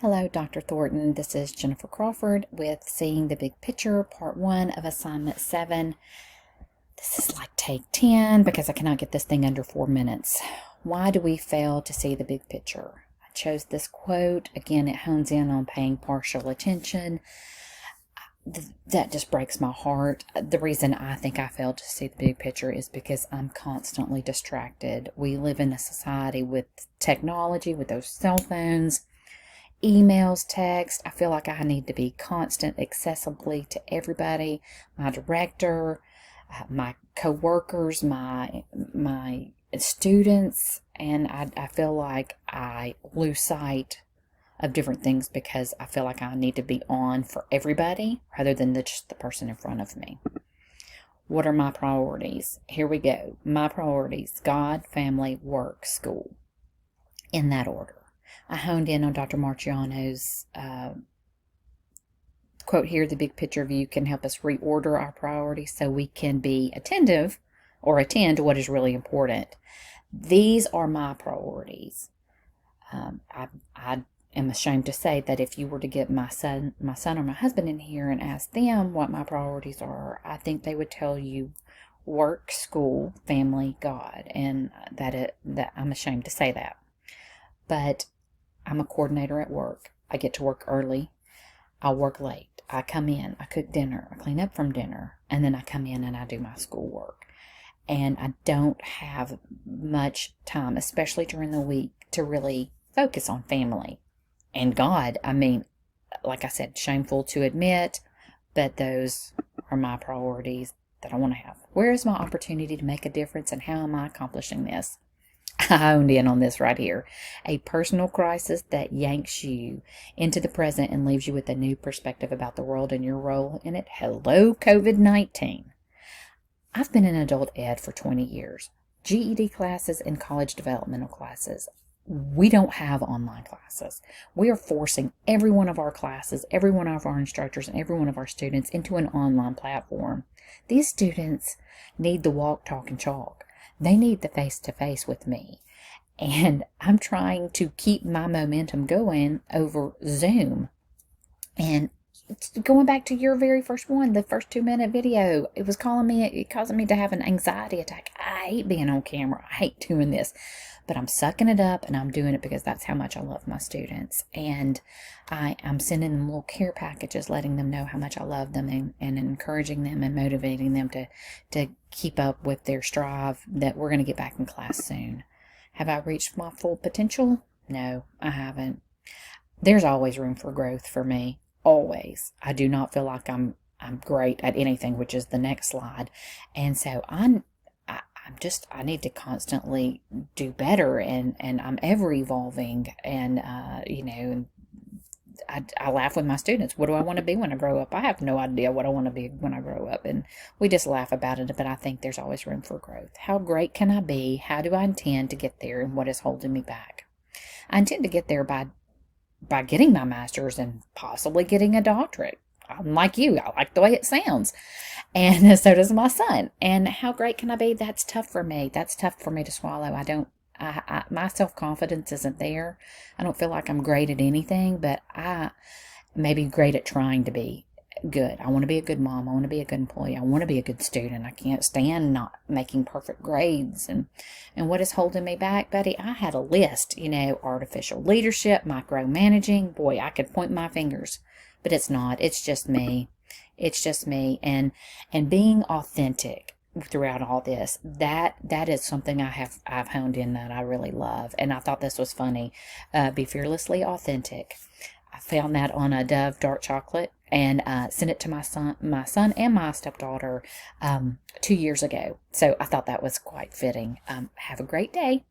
Hello, Dr. Thornton. This is Jennifer Crawford with Seeing the Big Picture, Part 1 of Assignment 7. This is like take 10 because I cannot get this thing under 4 minutes. Why do we fail to see the big picture? I chose this quote. Again, it hones in on paying partial attention. That just breaks my heart. The reason I think I failed to see the big picture is because I'm constantly distracted. We live in a society with technology, with those cell phones, emails, text. I feel like I need to be constant, accessibly to everybody, my director, my coworkers, my students, and I feel like I lose sight of different things because I feel like I need to be on for everybody rather than just the person in front of me. What are my priorities? Here we go. My priorities: God, family, work, school. In that order. I honed in on Dr. Marciano's quote here: the big picture view can help us reorder our priorities so we can be attentive or attend to what is really important. These are my priorities. I am ashamed to say that if you were to get my son or my husband in here and ask them what my priorities are, I think they would tell you work, school, family, God, and that I'm ashamed to say that. But I'm a coordinator at work. I get to work early. I work late. I come in. I cook dinner. I clean up from dinner. And then I come in and I do my schoolwork. And I don't have much time, especially during the week, to really focus on family and God. I mean, like I said, shameful to admit, but those are my priorities that I want to have. Where is my opportunity to make a difference, and how am I accomplishing this? I honed in on this right here. A personal crisis that yanks you into the present and leaves you with a new perspective about the world and your role in it. Hello, COVID-19. I've been in adult ed for 20 years. GED classes and college developmental classes. We don't have online classes. We are forcing every one of our classes, every one of our instructors, and every one of our students into an online platform. These students need the walk, talk, and chalk. They need the face-to-face with me. And I'm trying to keep my momentum going over Zoom. And going back to your very first one, the first 2-minute video, it was causing me to have an anxiety attack. I hate being on camera. I hate doing this. But I'm sucking it up, and I'm doing it because that's how much I love my students. And I'm sending them little care packages, letting them know how much I love them, and encouraging them and motivating them to keep up with their strive that we're going to get back in class soon. Have I reached my full potential? No, I haven't. There's always room for growth for me. Always. I do not feel like I'm great at anything, which is the next slide. And so I need to constantly do better, and I'm ever evolving, and I laugh with my students. What do I want to be when I grow up? I have no idea what I want to be when I grow up, and we just laugh about it, but I think there's always room for growth. How great can I be? How do I intend to get there, and what is holding me back? I intend to get there by getting my master's and possibly getting a doctorate. I'm like you. I like the way it sounds. And so does my son. And how great can I be? That's tough for me. That's tough for me to swallow. My self-confidence isn't there. I don't feel like I'm great at anything, but I may be great at trying to be good. I want to be a good mom. I want to be a good employee. I want to be a good student. I can't stand not making perfect grades. And what is holding me back, buddy? I had a list, artificial leadership, micromanaging. Boy, I could point my fingers, but it's not. It's just me. It's just me. And being authentic throughout all this, that is something I've honed in that I really love. And I thought this was funny. Be fearlessly authentic. I found that on a Dove dark chocolate and sent it to my son and my stepdaughter 2 years ago. So I thought that was quite fitting. Have a great day.